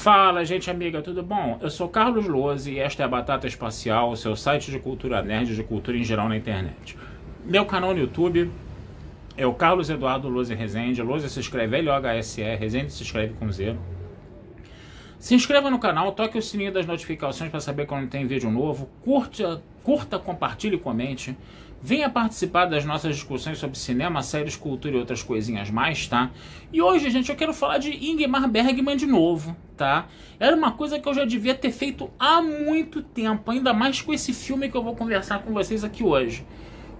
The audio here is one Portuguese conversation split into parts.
Fala, gente amiga, tudo bom? Eu sou Carlos Lose e esta é a Batata Espacial, seu site de cultura nerd, de cultura em geral na internet. Meu canal no YouTube é o Carlos Eduardo Lose Rezende. Lose se escreve L-O-H-S-E, Rezende se escreve com Z. Se inscreva no canal, toque o sininho das notificações para saber quando tem vídeo novo. Curta, compartilhe e comente. Venha participar das nossas discussões sobre cinema, séries, cultura e outras coisinhas mais, tá? E hoje, gente, eu quero falar de Ingmar Bergman de novo, tá? Era uma coisa que eu já devia ter feito há muito tempo, ainda mais com esse filme que eu vou conversar com vocês aqui hoje.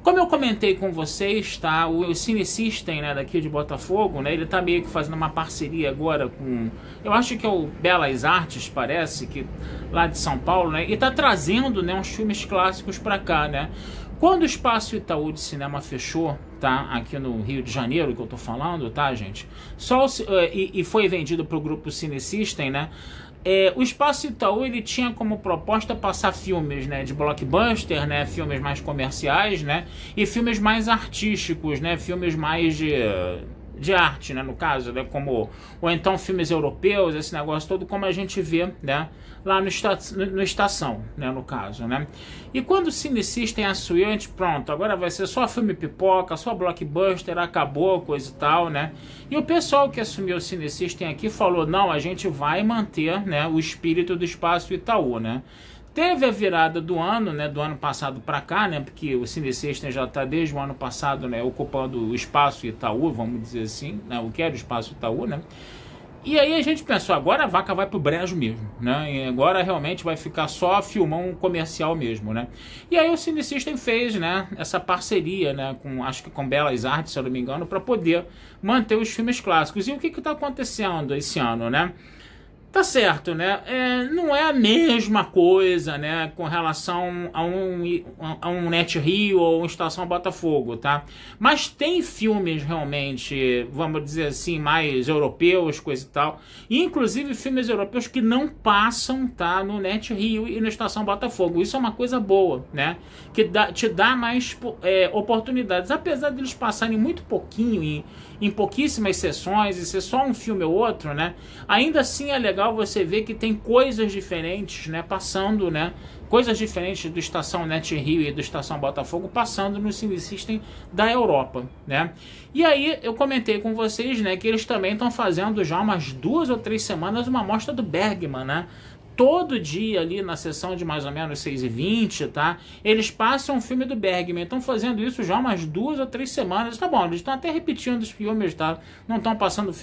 Como eu comentei com vocês, tá? O Cine System, né, daqui de Botafogo, né, ele tá meio que fazendo uma parceria agora com, eu acho que é o Belas Artes, parece, que lá de São Paulo, né, e tá trazendo, né, uns filmes clássicos pra cá, né. Quando o Espaço Itaú de Cinema fechou, tá, aqui no Rio de Janeiro, que eu tô falando, tá, gente, e foi vendido pro grupo Cine System, né, o Espaço Itaú, ele tinha como proposta passar filmes, né, de blockbuster, né, filmes mais comerciais, né, e filmes mais artísticos, né, filmes mais de arte, né, no caso, né, como, ou então filmes europeus, esse negócio todo, como a gente vê, né, lá no Estação, né, no caso, né. E quando o Cine System assumiu, a gente, pronto, agora vai ser só filme pipoca, só blockbuster, acabou, coisa e tal, né. E o pessoal que assumiu o Cine System aqui falou, não, a gente vai manter, né, o espírito do Espaço Itaú, né. Teve a virada do ano, né, do ano passado para cá, né, porque o Cine System já está desde o ano passado, né, ocupando o Espaço Itaú, vamos dizer assim, né, o que era o Espaço Itaú, né. E aí a gente pensou, agora a vaca vai pro brejo mesmo, né, e agora realmente vai ficar só filmão comercial mesmo, né. E aí o Cine System fez, né, essa parceria, né, com, acho que com Belas Artes, se eu não me engano, para poder manter os filmes clássicos. E o que está acontecendo esse ano, né? Tá certo, né? Não é a mesma coisa, né, com relação a um Net Rio ou uma Estação Botafogo, tá? Mas tem filmes realmente, vamos dizer assim, mais europeus, coisa e tal. E, inclusive filmes europeus que não passam, tá, no Net Rio e na Estação Botafogo. Isso é uma coisa boa, né? Que te dá mais oportunidades. Apesar de eles passarem muito pouquinho em pouquíssimas sessões e ser só um filme ou outro, né? Ainda assim é legal você ver que tem coisas diferentes, né, passando, né, coisas diferentes do Estação Net Rio e do Estação Botafogo passando no Cine System da Europa, né. E aí eu comentei com vocês, né, que eles também estão fazendo já umas 2 ou 3 semanas uma mostra do Bergman, né. Todo dia ali na sessão de mais ou menos 6h20, tá? Eles passam um filme do Bergman. Estão fazendo isso já umas 2 ou 3 semanas. Tá bom, eles estão até repetindo os filmes, tá? Não estão passando...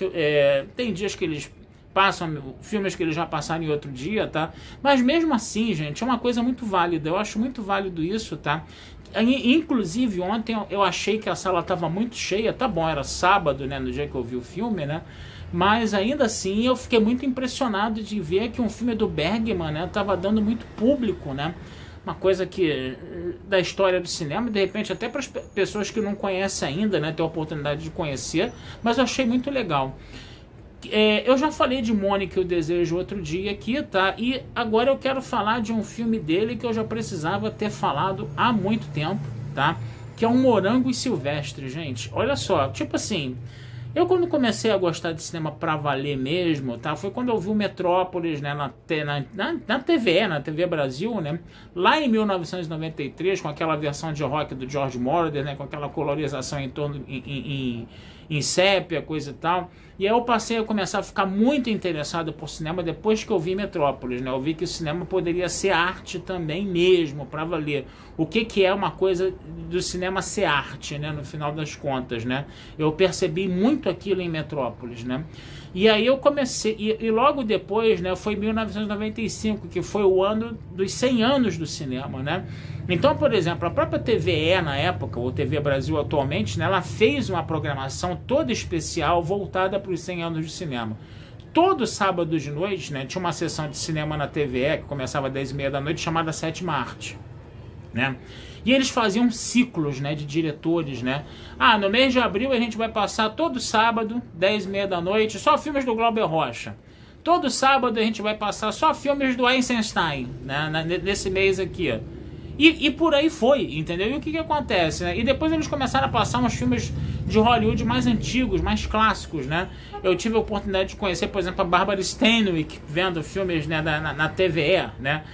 tem dias que eles passam filmes que eles já passaram em outro dia, tá? Mas mesmo assim, gente, é uma coisa muito válida. Eu acho muito válido isso, tá? Inclusive, ontem eu achei que a sala estava muito cheia. Tá bom, era sábado, né? No dia que eu vi o filme, né? Mas ainda assim eu fiquei muito impressionado de ver que um filme do Bergman, né, tava dando muito público, né? Uma coisa que da história do cinema, de repente até para as pessoas que não conhecem ainda, né, ter a oportunidade de conhecer, mas eu achei muito legal. Eu já falei de Mônica e o Desejo outro dia aqui, tá? E agora eu quero falar de um filme dele que eu já precisava ter falado há muito tempo, tá? Que é um Morango e Silvestre, gente. Olha só, tipo assim... Eu quando comecei a gostar de cinema pra valer mesmo, tá? Foi quando eu vi o Metrópolis, né, na TV, na TV Brasil, né? Lá em 1993, com aquela versão de rock do George Moroder, né? Com aquela colorização em torno em sépia, coisa e tal. E aí eu passei a começar a ficar muito interessado por cinema depois que eu vi Metrópolis, né? Eu vi que o cinema poderia ser arte também mesmo, pra valer. O que é uma coisa do cinema ser arte, né? No final das contas, né? Eu percebi muito aquilo em Metrópolis, né? E aí eu comecei, e logo depois, né, foi 1995, que foi o ano dos 100 anos do cinema, né? Então, por exemplo, a própria TVE na época, ou TV Brasil atualmente, né, ela fez uma programação toda especial voltada para os 100 anos do cinema. Todo sábado de noite, né, tinha uma sessão de cinema na TVE, que começava às 10h30 da noite, chamada Sétima Arte, né? E eles faziam ciclos, né, de diretores, né? Ah, no mês de abril a gente vai passar todo sábado, 10h30 da noite, só filmes do Glauber Rocha. Todo sábado a gente vai passar só filmes do Eisenstein, né, nesse mês aqui. E por aí foi, entendeu? E o que acontece, né? E depois eles começaram a passar uns filmes de Hollywood mais antigos, mais clássicos, né? Eu tive a oportunidade de conhecer, por exemplo, a Barbara Stanwyck, vendo filmes, né, na TVE, né?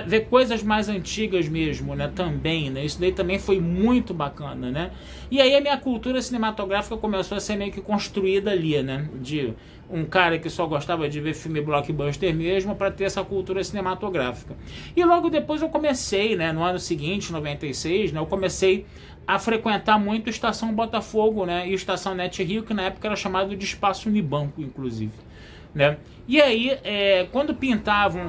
Ver coisas mais antigas mesmo, né? Também, né? Isso daí também foi muito bacana, né? E aí a minha cultura cinematográfica começou a ser meio que construída ali, né? De um cara que só gostava de ver filme blockbuster mesmo, para ter essa cultura cinematográfica. E logo depois eu comecei, né, no ano seguinte, 96, né, eu comecei a frequentar muito Estação Botafogo, né, e Estação Net Rio, que na época era chamado de Espaço Unibanco, inclusive, né. E aí, quando pintavam,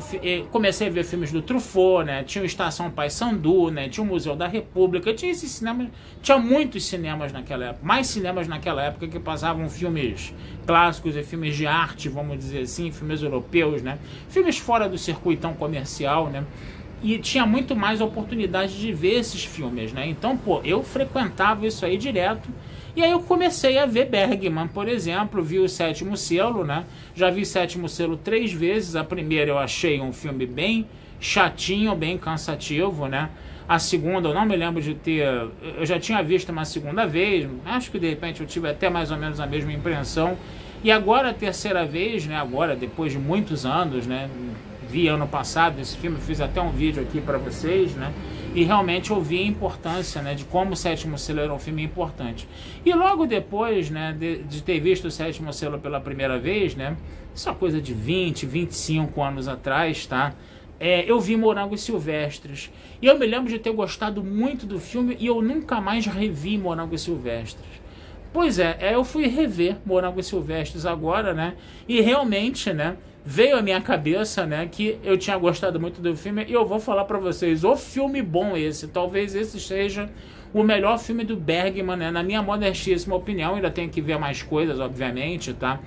comecei a ver filmes do Truffaut, né, tinha o Estação Paissandu, né, tinha o Museu da República, tinha esses cinemas, tinha muitos cinemas naquela época, mais cinemas naquela época que passavam filmes clássicos e filmes de arte, vamos dizer assim, filmes europeus, né, filmes fora do circuitão comercial, né, e tinha muito mais oportunidade de ver esses filmes, né, então, pô, eu frequentava isso aí direto. E aí eu comecei a ver Bergman, por exemplo, vi o Sétimo Selo, né? Já vi Sétimo Selo 3 vezes. A primeira eu achei um filme bem chatinho, bem cansativo, né? A segunda eu não me lembro de ter... Eu já tinha visto uma segunda vez, acho que de repente eu tive até mais ou menos a mesma impressão. E agora a terceira vez, né? Agora, depois de muitos anos, né? Vi ano passado esse filme, fiz até um vídeo aqui para vocês, né? E realmente eu vi a importância, né, de como o Sétimo Selo era um filme importante. E logo depois, né, de ter visto o Sétimo Selo pela primeira vez, né, isso é uma coisa de 20, 25 anos atrás, tá? Eu vi Morangos Silvestres. E eu me lembro de ter gostado muito do filme e eu nunca mais revi Morangos Silvestres. Pois eu fui rever Morangos Silvestres agora, né, e realmente, né, veio à minha cabeça, né, que eu tinha gostado muito do filme e eu vou falar pra vocês, o filme bom esse, talvez esse seja o melhor filme do Bergman, né, na minha modestíssima opinião. Ainda tenho que ver mais coisas, obviamente, tá?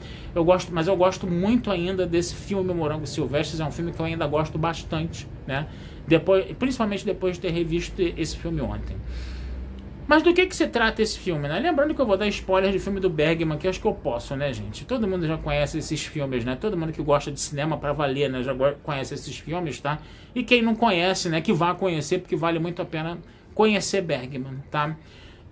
Mas eu gosto muito ainda desse filme Morangos Silvestres, é um filme que eu ainda gosto bastante, né, principalmente depois de ter revisto esse filme ontem. Mas do que se trata esse filme, né? Lembrando que eu vou dar spoiler de filme do Bergman, que acho que eu posso, né, gente? Todo mundo já conhece esses filmes, né? Todo mundo que gosta de cinema pra valer, né, já conhece esses filmes, tá? E quem não conhece, né, que vá conhecer, porque vale muito a pena conhecer Bergman, tá?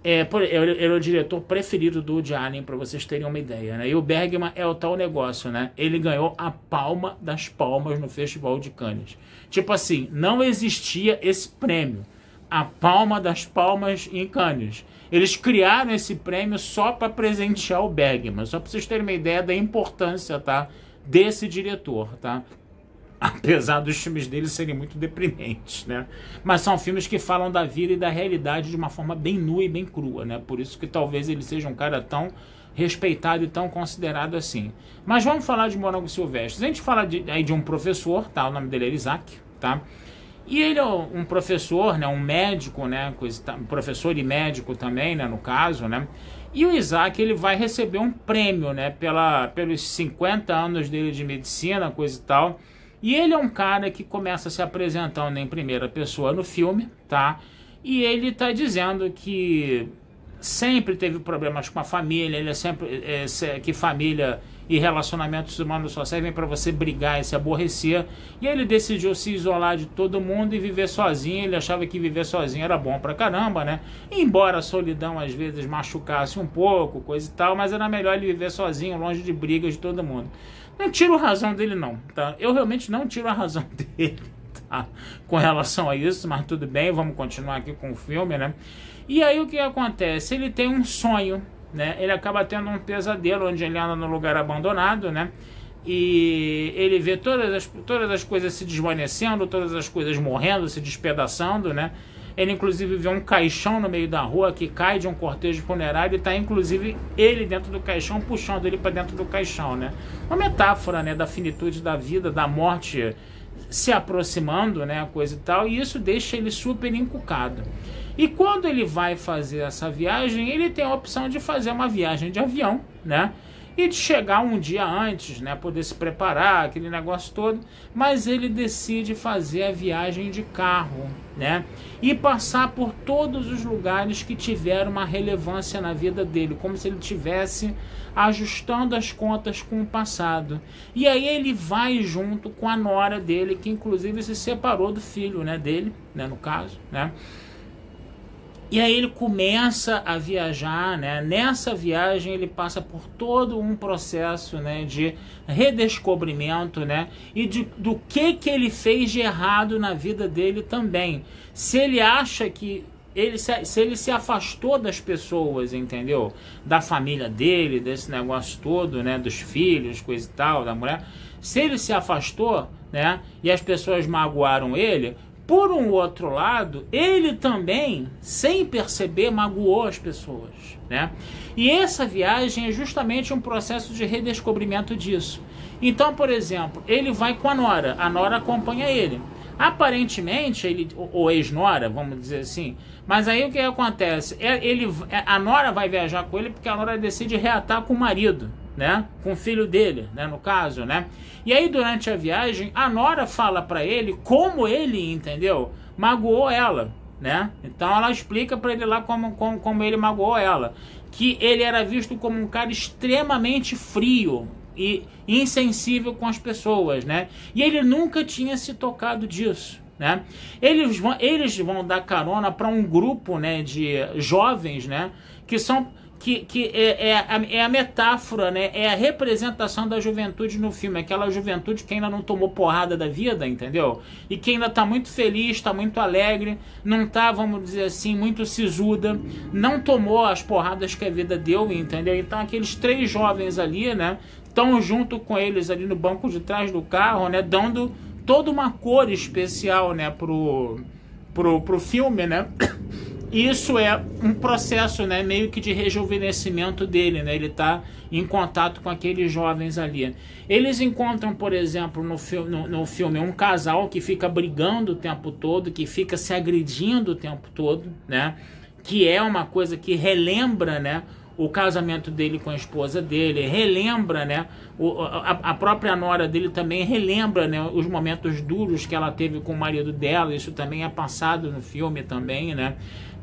Ele é o diretor preferido do Woody Allen, pra vocês terem uma ideia, né? E o Bergman é o tal negócio, né? Ele ganhou a palma das palmas no Festival de Cannes. Tipo assim, não existia esse prêmio. A palma das palmas em Cannes. Eles criaram esse prêmio só para presentear o Bergman, só para vocês terem uma ideia da importância, tá, desse diretor, tá? Apesar dos filmes dele serem muito deprimentes, né? Mas são filmes que falam da vida e da realidade de uma forma bem nua e bem crua, né? Por isso que talvez ele seja um cara tão respeitado e tão considerado assim. Mas vamos falar de Morangos Silvestres. A gente fala aí de um professor, tá? O nome dele é Isaac, tá? E ele é um professor, né, um médico, né, professor e médico também, né, no caso, né, e o Isaac, ele vai receber um prêmio, né, pelos 50 anos dele de medicina, coisa e tal, e ele é um cara que começa se apresentando em primeira pessoa no filme, tá, e ele tá dizendo que sempre teve problemas com a família, ele é sempre, que família e relacionamentos humanos só servem para você brigar e se aborrecer, e ele decidiu se isolar de todo mundo e viver sozinho. Ele achava que viver sozinho era bom pra caramba, né? Embora a solidão às vezes machucasse um pouco, coisa e tal, mas era melhor ele viver sozinho, longe de brigas de todo mundo. Não tiro a razão dele não, tá? Eu realmente não tiro a razão dele, tá? Com relação a isso, mas tudo bem, vamos continuar aqui com o filme, né? E aí o que acontece? Ele tem um sonho, né? Ele acaba tendo um pesadelo onde ele anda num lugar abandonado, né? E ele vê todas as coisas se desvanecendo, todas as coisas morrendo, se despedaçando, né? Ele inclusive vê um caixão no meio da rua que cai de um cortejo funerário e está inclusive ele dentro do caixão, puxando ele para dentro do caixão, né? Uma metáfora, né, da finitude da vida, da morte se aproximando, né, coisa e tal, e isso deixa ele super encucado. E quando ele vai fazer essa viagem, ele tem a opção de fazer uma viagem de avião, né? e de chegar um dia antes, né, poder se preparar, aquele negócio todo, mas ele decide fazer a viagem de carro, né, e passar por todos os lugares que tiveram uma relevância na vida dele, como se ele tivesse ajustando as contas com o passado. E aí ele vai junto com a nora dele, que inclusive se separou do filho, né, dele, né, no caso, né. E aí ele começa a viajar, né? Nessa viagem ele passa por todo um processo, né, de redescobrimento, né, e do que ele fez de errado na vida dele também. Se ele acha que se ele se afastou das pessoas, entendeu? Da família dele, desse negócio todo, né, dos filhos, coisa e tal, da mulher. Se ele se afastou, né, e as pessoas magoaram ele, por um outro lado, ele também, sem perceber, magoou as pessoas, né? E essa viagem é justamente um processo de redescobrimento disso. Então, por exemplo, ele vai com a nora acompanha ele. Aparentemente, ou ex-nora, vamos dizer assim, mas aí o que acontece? A nora vai viajar com ele porque a nora decide reatar com o marido, né? Com o filho dele, né? No caso, né? E aí durante a viagem, a nora fala pra ele como ele, entendeu? Magoou ela, né? Então ela explica pra ele lá como ele magoou ela. Que ele era visto como um cara extremamente frio e insensível com as pessoas, né? E ele nunca tinha se tocado disso, né? Eles vão dar carona para um grupo, né, de jovens, né, que são é a metáfora, né, é a representação da juventude no filme, aquela juventude que ainda não tomou porrada da vida, entendeu? E que ainda tá muito feliz, tá muito alegre, não tá, vamos dizer assim, muito sisuda, não tomou as porradas que a vida deu, entendeu? Então aqueles 3 jovens ali, né, estão junto com eles ali no banco de trás do carro, né, dando toda uma cor especial, né, pro filme, né? Isso é um processo, né, meio que de rejuvenescimento dele, né? Ele está em contato com aqueles jovens ali. Eles encontram, por exemplo, no filme um casal que fica brigando o tempo todo, que fica se agredindo o tempo todo, né? Que é uma coisa que relembra, né, o casamento dele com a esposa dele, relembra, né, a própria nora dele também relembra, né, os momentos duros que ela teve com o marido dela. Isso também é passado no filme também, né.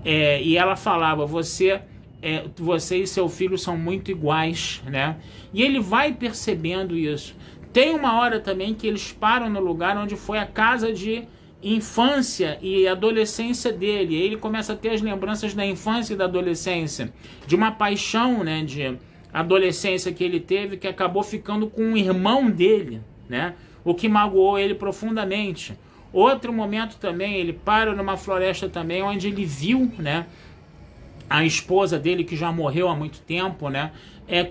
E ela falava, você e seu filho são muito iguais, né? E ele vai percebendo isso. Tem uma hora também que eles param no lugar onde foi a casa de infância e adolescência dele. E ele começa a ter as lembranças da infância e da adolescência, de uma paixão, né, de adolescência que ele teve, que acabou ficando com um irmão dele, né? O que magoou ele profundamente. Outro momento também, ele para numa floresta também, onde ele viu, né, a esposa dele, que já morreu há muito tempo, né,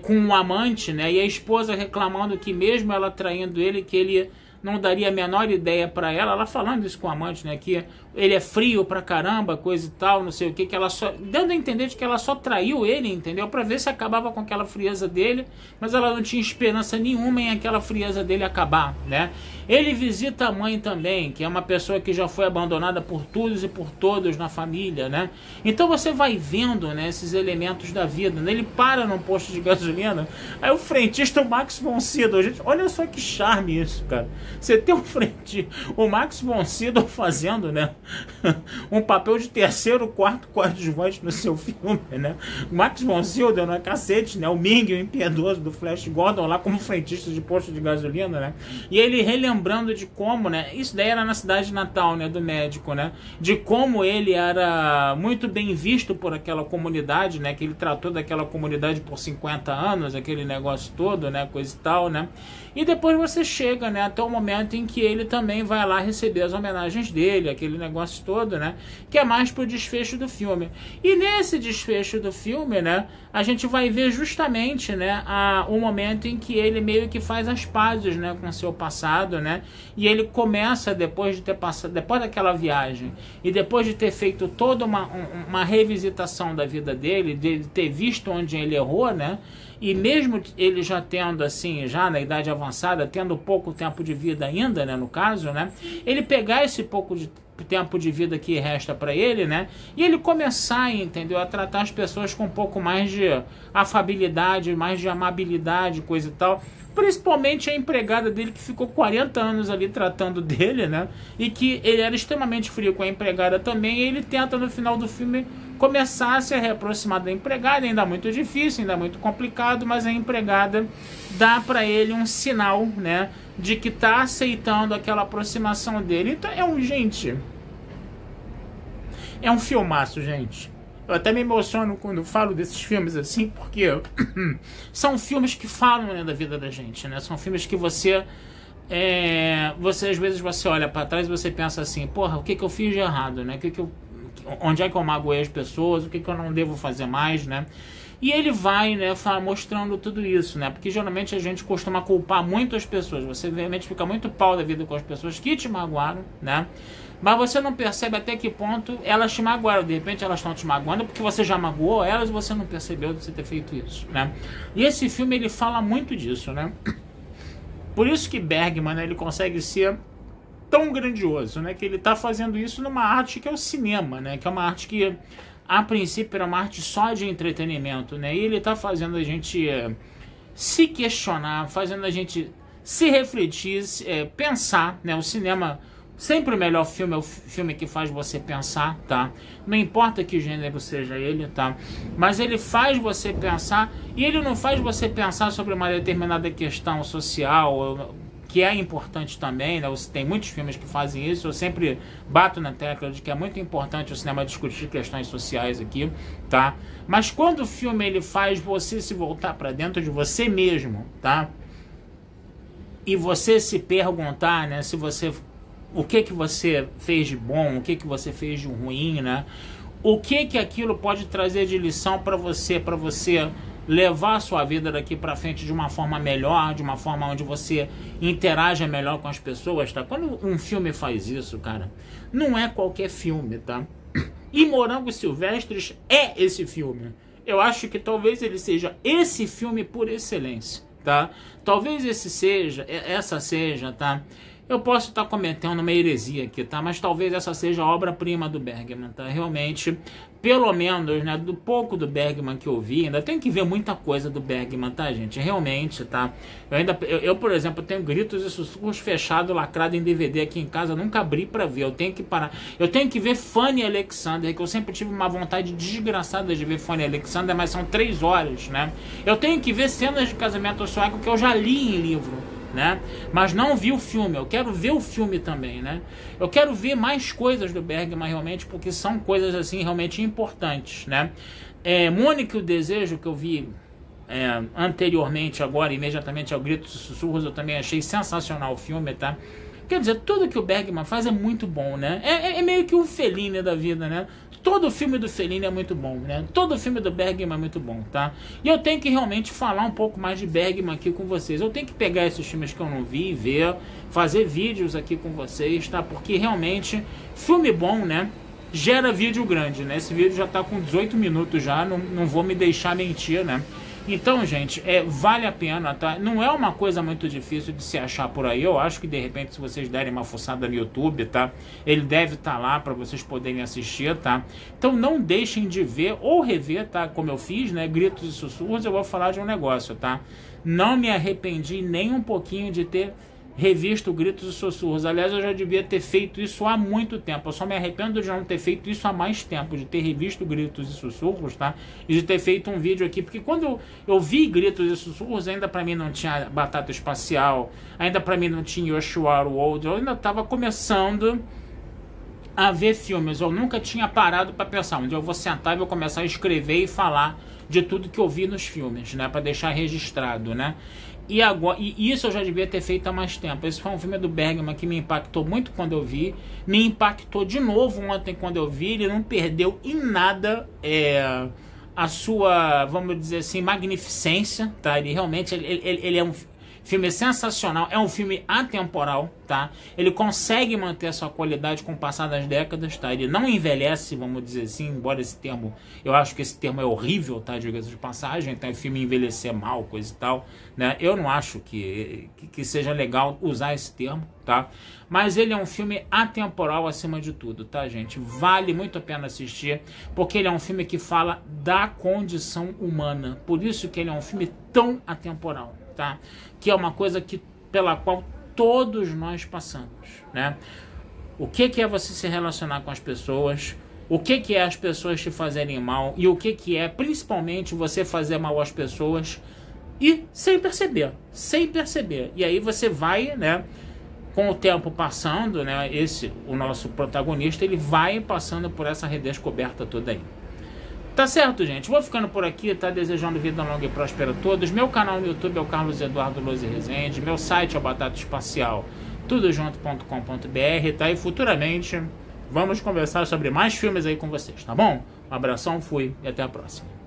com um amante, né, e a esposa reclamando que mesmo ela traindo ele, que ele não daria a menor ideia para ela falando isso com o amante, né, que ele é frio pra caramba, coisa e tal, não sei o que ela só, dando a entender de que ela só traiu ele, entendeu, para ver se acabava com aquela frieza dele, mas ela não tinha esperança nenhuma em aquela frieza dele acabar, né. Ele visita a mãe também, que é uma pessoa que já foi abandonada por todos e por todos na família, né. Então você vai vendo, né, esses elementos da vida, né? Ele para num posto de gasolina, aí o frentista, o Max von Sydow, gente, olha só que charme isso, cara. Você tem o Max von Sydow fazendo, né, um papel de terceiro, quarto coadjuvante no seu filme, né? O Max von Sydow, não é cacete, né? O Ming, o impiedoso do Flash Gordon, lá como frentista de posto de gasolina, né? E ele relembrando de como, né? Isso daí era na cidade natal, né? Do médico, né? De como ele era muito bem visto por aquela comunidade, né? Que ele tratou daquela comunidade por 50 anos, aquele negócio todo, né? Coisa e tal, né? E depois você chega, né, até o momento em que ele também vai lá receber as homenagens dele, aquele negócio todo, né, que é mais pro desfecho do filme. E nesse desfecho do filme, né, a gente vai ver justamente, né, o momento em que ele meio que faz as pazes, né, com seu passado, né, e ele começa, depois de ter passado, depois daquela viagem, e depois de ter feito toda uma revisitação da vida dele, de ter visto onde ele errou, né, e mesmo ele já tendo, assim, já na idade avançada, tendo pouco tempo de vida ainda, né, no caso, né, ele pegar esse pouco de tempo de vida que resta para ele, né? E ele começar, entendeu, a tratar as pessoas com um pouco mais de afabilidade, mais de amabilidade, coisa e tal. Principalmente a empregada dele, que ficou 40 anos ali tratando dele, né? E que ele era extremamente frio com a empregada também. E ele tenta, no final do filme, começar a se reaproximar da empregada. Ainda muito difícil, ainda muito complicado, mas a empregada dá para ele um sinal, né? De que tá aceitando aquela aproximação dele. Então é um filmaço, gente. Eu até me emociono quando falo desses filmes assim, porque são filmes que falam, né, da vida da gente, né? São filmes que você às vezes você olha para trás e você pensa assim, porra, o que eu fiz de errado, né? Onde é que eu magoei as pessoas? O que eu não devo fazer mais, né? E ele vai, né, mostrando tudo isso, né? Porque geralmente a gente costuma culpar muito as pessoas. Você realmente fica muito pau da vida com as pessoas que te magoaram, né? Mas você não percebe até que ponto elas te magoaram. De repente elas estão te magoando porque você já magoou elas e você não percebeu de você ter feito isso, né? E esse filme, ele fala muito disso, né? Por isso que Bergman, né, ele consegue ser tão grandioso, né? Que ele está fazendo isso numa arte que é o cinema, né? Que é uma arte que, a princípio, era uma arte só de entretenimento, né? E ele está fazendo a gente se questionar, fazendo a gente se refletir, pensar, né? O cinema... Sempre o melhor filme é o filme que faz você pensar, tá? Não importa que gênero seja ele, tá? Mas ele faz você pensar, e ele não faz você pensar sobre uma determinada questão social, que é importante também, né? Tem muitos filmes que fazem isso. Eu sempre bato na tecla de que é muito importante o cinema discutir questões sociais aqui, tá? Mas quando o filme, ele faz você se voltar para dentro de você mesmo, tá? E você se perguntar, né? Se você... O que você fez de bom, o que você fez de ruim, né? O que aquilo pode trazer de lição para você levar a sua vida daqui para frente de uma forma melhor, de uma forma onde você interaja melhor com as pessoas, tá? Quando um filme faz isso, cara, não é qualquer filme, tá? E Morangos Silvestres é esse filme. Eu acho que talvez ele seja esse filme por excelência, tá? Talvez essa seja, tá? Eu posso estar cometendo uma heresia aqui, tá? Mas talvez essa seja a obra-prima do Bergman, tá? Realmente, pelo menos, né, do pouco do Bergman que eu vi, ainda tenho que ver muita coisa do Bergman, tá, gente? Realmente, tá? Eu, por exemplo, tenho Gritos e Sussurros fechado, lacrado em DVD aqui em casa, nunca abri pra ver. Eu tenho que parar. Eu tenho que ver Fanny Alexander, que eu sempre tive uma vontade desgraçada de ver Fanny Alexander, mas são 3 horas, né? Eu tenho que ver Cenas de Casamento Sueco, que eu já li em livro, né? Mas não vi o filme. Eu quero ver o filme também, né? Eu quero ver mais coisas do Bergman realmente, porque são coisas assim realmente importantes, né? Mônica e o Desejo, que eu vi anteriormente, agora imediatamente ao Gritos e Sussurros, eu também achei sensacional o filme, tá? Quer dizer, tudo que o Bergman faz é muito bom, né? É meio que um Fellini da vida, né? Todo filme do Fellini é muito bom, né? Todo filme do Bergman é muito bom, tá? E eu tenho que realmente falar um pouco mais de Bergman aqui com vocês. Eu tenho que pegar esses filmes que eu não vi, ver, fazer vídeos aqui com vocês, tá? Porque realmente, filme bom, né? Gera vídeo grande, né? Esse vídeo já tá com 18 minutos já, não vou me deixar mentir, né? Então, gente, vale a pena, tá? Não é uma coisa muito difícil de se achar por aí. Eu acho que, de repente, se vocês derem uma fuçada no YouTube, tá? Ele deve estar lá para vocês poderem assistir, tá? Então, não deixem de ver ou rever, tá? Como eu fiz, né? Gritos e Sussurros, eu vou falar de um negócio, tá? Não me arrependi nem um pouquinho de ter revisto Gritos e Sussurros. Aliás, eu já devia ter feito isso há muito tempo. Eu só me arrependo de não ter feito isso há mais tempo, de ter revisto Gritos e Sussurros, tá? E de ter feito um vídeo aqui, porque quando eu vi Gritos e Sussurros, ainda pra mim não tinha Batata Espacial, ainda pra mim não tinha Yoshua World, eu ainda tava começando a ver filmes. Eu nunca tinha parado para pensar onde eu vou sentar e vou começar a escrever e falar de tudo que eu vi nos filmes, né? Para deixar registrado, né? E isso eu já devia ter feito há mais tempo. Esse foi um filme do Bergman que me impactou muito quando eu vi. Me impactou de novo ontem quando eu vi. Ele não perdeu em nada a sua, vamos dizer assim, magnificência, tá? Ele realmente ele é um Filme sensacional, é um filme atemporal, tá? Ele consegue manter a sua qualidade com o passar das décadas, tá? Ele não envelhece, vamos dizer assim, embora esse termo, eu acho que esse termo é horrível, tá? Diga-se de passagem, então é filme envelhecer mal, coisa e tal, né? Eu não acho que seja legal usar esse termo, tá? Mas ele é um filme atemporal acima de tudo, tá, gente? Vale muito a pena assistir, porque ele é um filme que fala da condição humana, por isso que ele é um filme tão atemporal, tá? Que é uma coisa pela qual todos nós passamos, né? O que é você se relacionar com as pessoas, o que é as pessoas te fazerem mal e o que é principalmente você fazer mal às pessoas e sem perceber. E aí você vai, né, com o tempo passando, né, o nosso protagonista, ele vai passando por essa redescoberta toda aí. Tá certo, gente? Vou ficando por aqui, tá? Desejando vida longa e próspera a todos. Meu canal no YouTube é o Carlos Eduardo Lose Rezende. Meu site é o Batata Espacial, tudojunto.com.br, tá? E futuramente vamos conversar sobre mais filmes aí com vocês, tá bom? Um abração, fui e até a próxima.